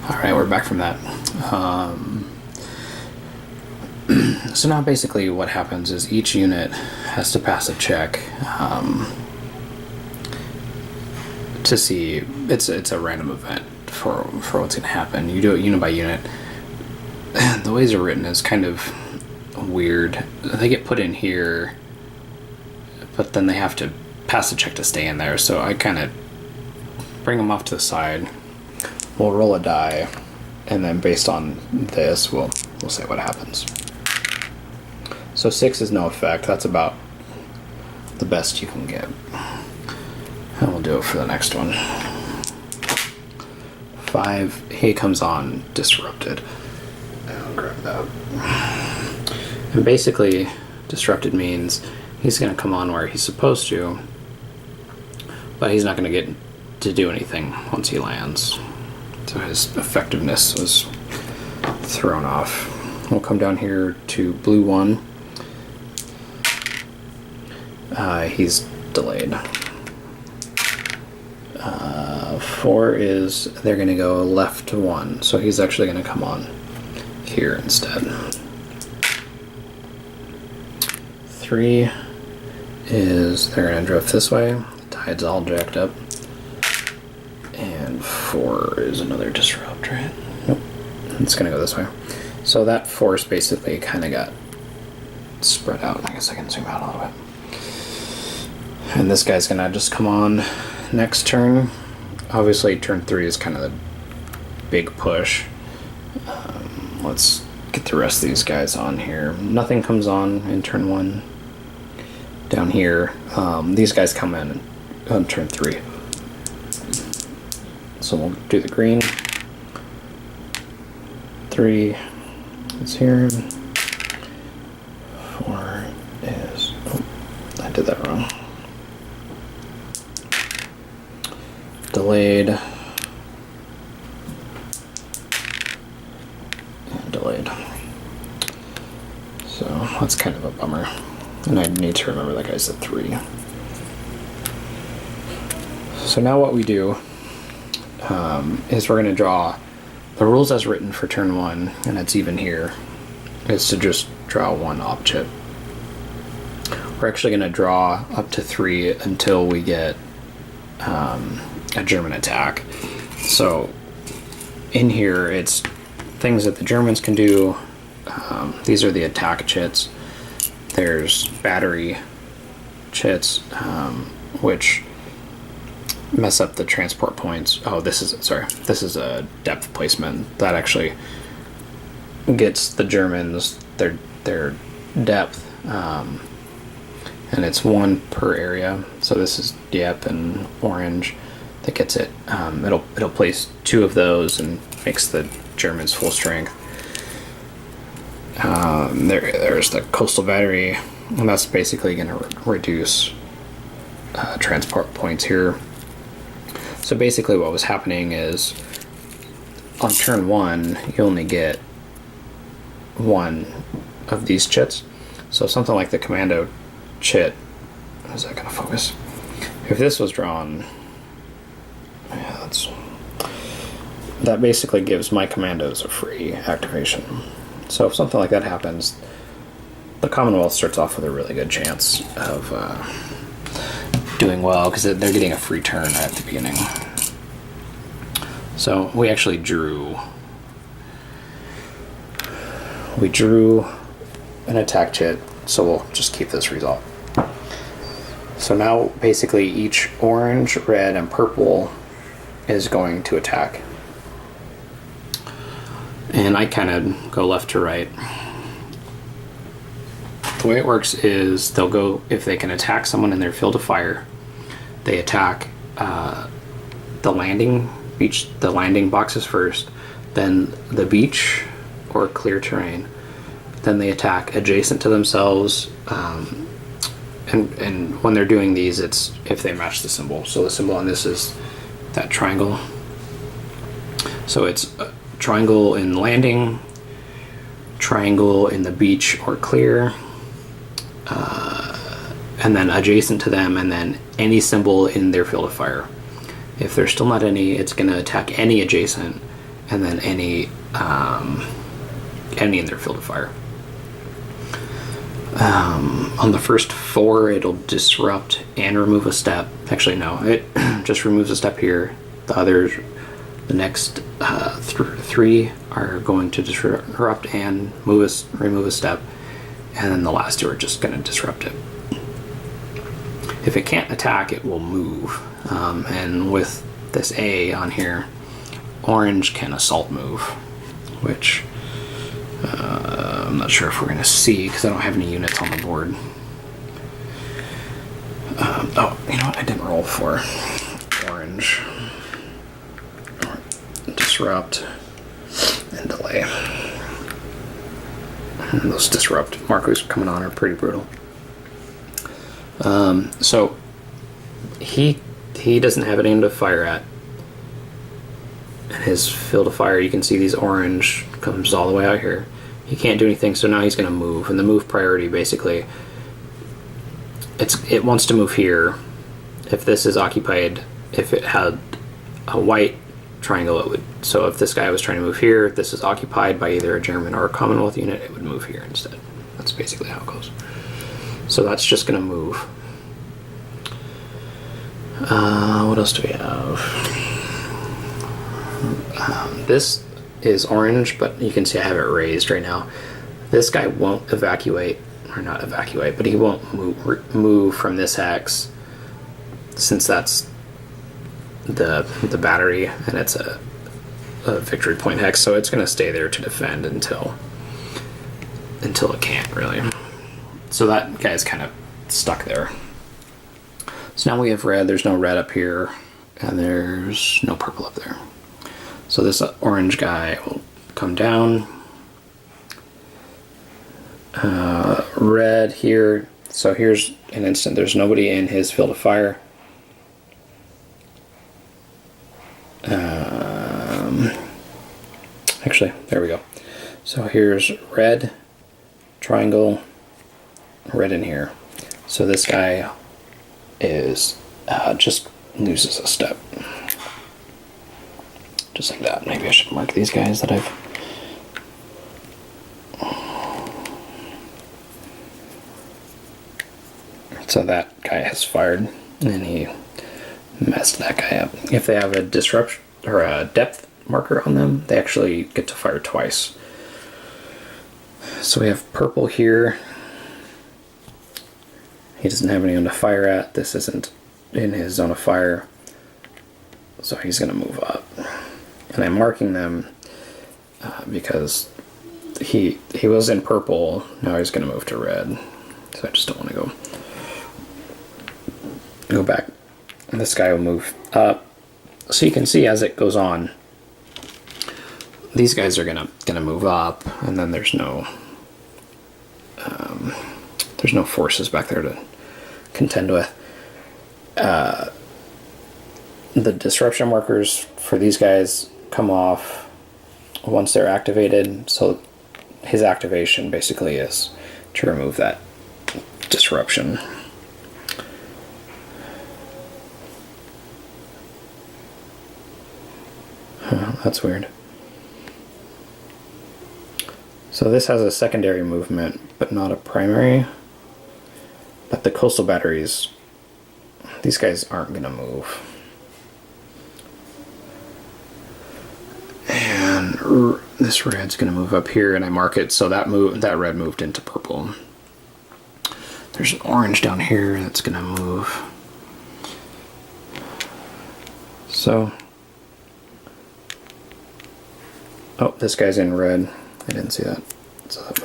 Alright, we're back from that. So now basically what happens is each unit has to pass a check to see, it's a random event for what's going to happen. You do it unit by unit. The ways they're written is kind of weird. They get put in here, but then they have to pass a check to stay in there, so I kind of bring them off to the side. We'll roll a die, and then based on this, we'll say what happens. So 6 is no effect. That's about the best you can get. And we'll do it for the next one. 5, he comes on disrupted. I'll grab that. And basically, disrupted means he's going to come on where he's supposed to, but he's not going to get to do anything once he lands. So his effectiveness was thrown off. We'll come down here to blue 1. He's delayed. 4 is they're going to go left 1, so he's actually going to come on here instead. 3 is they're going to drift this way. The tide's all jacked up. And 4 is another disrupt, right? Nope. It's going to go this way. So that force basically kind of got spread out. I guess I can zoom out a little bit. And this guy's going to just come on next turn. Obviously, turn 3 is kind of the big push. Let's get the rest of these guys on here. Nothing comes on in turn 1. Down here, these guys come in on turn 3. So we'll do the green. 3 is here. 4 is... Oh, I did that wrong. Delayed. And delayed. So that's kind of a bummer. And I need to remember that guy's at 3. So now what we do is we're going to draw the rules as written for turn 1, and it's even here, is to just draw 1 object. We're actually going to draw up to 3 until we get a German attack. So in here it's things that the Germans can do. These are the attack chits. There's battery chits, which mess up the transport points. Oh, this is a depth placement that actually gets the Germans their depth, and it's 1 per area. So this is Dieppe and orange that gets it. It'll place 2 of those and makes the Germans full strength. There's the coastal battery, and that's basically going to reduce transport points here. So basically what was happening is on turn 1 you only get 1 of these chits. So something like the commando chit, is that going to focus? If this was drawn, yeah, that basically gives my commandos a free activation. So if something like that happens, the Commonwealth starts off with a really good chance of doing well, because they're getting a free turn at the beginning. So we actually drew an attack chit, so we'll just keep this result. So now basically each orange, red, and purple is going to attack. And I kind of go left to right. The way it works is they'll go, if they can attack someone in their field of fire, they attack the landing boxes first, then the beach or clear terrain. Then they attack adjacent to themselves, and when they're doing these, it's if they match the symbol. So the symbol on this is that triangle. So it's a triangle in landing, triangle in the beach or clear, and then adjacent to them, and then any symbol in their field of fire. If there's still not any, it's going to attack any adjacent, and then any in their field of fire. On the first 4, it'll disrupt and remove a step. Actually, no, it just removes a step here. The next 3 are going to disrupt and remove a step, and then the last 2 are just going to disrupt it. If it can't attack, it will move. And with this A on here, orange can assault move, which I'm not sure if we're going to see because I don't have any units on the board. Oh, you know what? I didn't roll for orange. Disrupt and delay. And those disrupt markers coming on are pretty brutal. So he doesn't have anything to fire at. And his field of fire, you can see these orange comes all the way out here. He can't do anything, so now he's going to move. And the move priority, basically, it wants to move here. If this is occupied, if it had a white triangle, it would. So if this guy was trying to move here, this is occupied by either a German or a Commonwealth unit, it would move here instead. That's basically how it goes. So that's just going to move. What else do we have? This is orange, but you can see I have it raised right now. This guy won't evacuate, or not evacuate, but he won't move from this hex, since that's the battery, and it's a victory point hex, so it's going to stay there to defend until it can't, really. So that guy's kind of stuck there. So now we have red. There's no red up here, and there's no purple up there. So this orange guy will come down. Red here. So here's an instant. There's nobody in his field of fire. Actually, there we go. So here's red, triangle, red in here. So this guy is just loses a step. Just like that. Maybe I should mark these guys that I've... So that guy has fired, and he messed that guy up. If they have a disruption or a depth marker on them, they actually get to fire twice. So we have purple here. He doesn't have anyone to fire at. This isn't in his zone of fire, so he's going to move up. And I'm marking them because he was in purple. Now he's going to move to red. So I just don't want to go back. And this guy will move up. So you can see as it goes on, these guys are gonna move up, and then there's no forces back there to contend with. The disruption markers for these guys come off once they're activated, so his activation basically is to remove that disruption. That's weird. So this has a secondary movement, but not a primary. But the coastal batteries, these guys aren't going to move. And this red's going to move up here, and I mark it so that red moved into purple. There's an orange down here that's going to move. So, oh, this guy's in red. I didn't see that. So that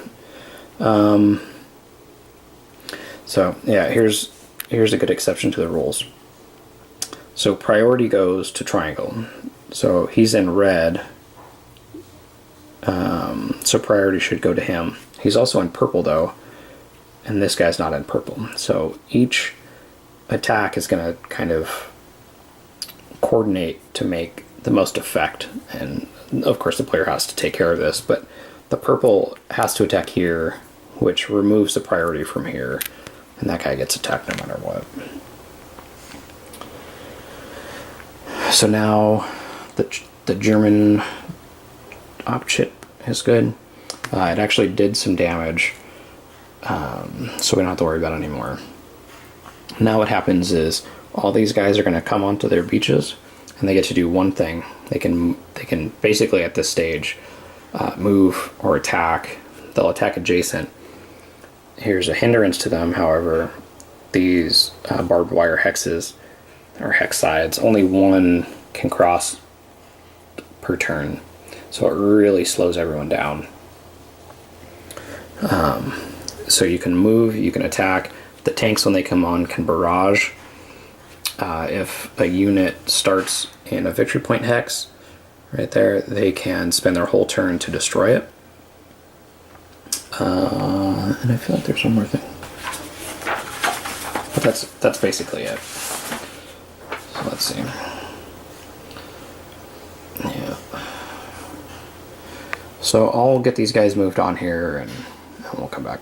one. So yeah, here's a good exception to the rules. So priority goes to triangle. So he's in red. So priority should go to him. He's also in purple though, and this guy's not in purple. So each attack is going to kind of coordinate to make the most effect, and of course the player has to take care of this, but the purple has to attack here, which removes the priority from here, and that guy gets attacked no matter what. So now the German op chip is good. It actually did some damage, so we don't have to worry about it anymore. Now what happens is all these guys are going to come onto their beaches, and they get to do one thing. They can basically at this stage move or attack. They'll attack adjacent. Here's a hindrance to them, however, these barbed wire hexes or hex sides, only one can cross per turn, so it really slows everyone down. So you can move, you can attack. The tanks, when they come on, can barrage. If a unit starts in a victory point hex right there, they can spend their whole turn to destroy it. And I feel like there's one more thing, but that's basically it. So let's see. Yeah. So I'll get these guys moved on here, and we'll come back.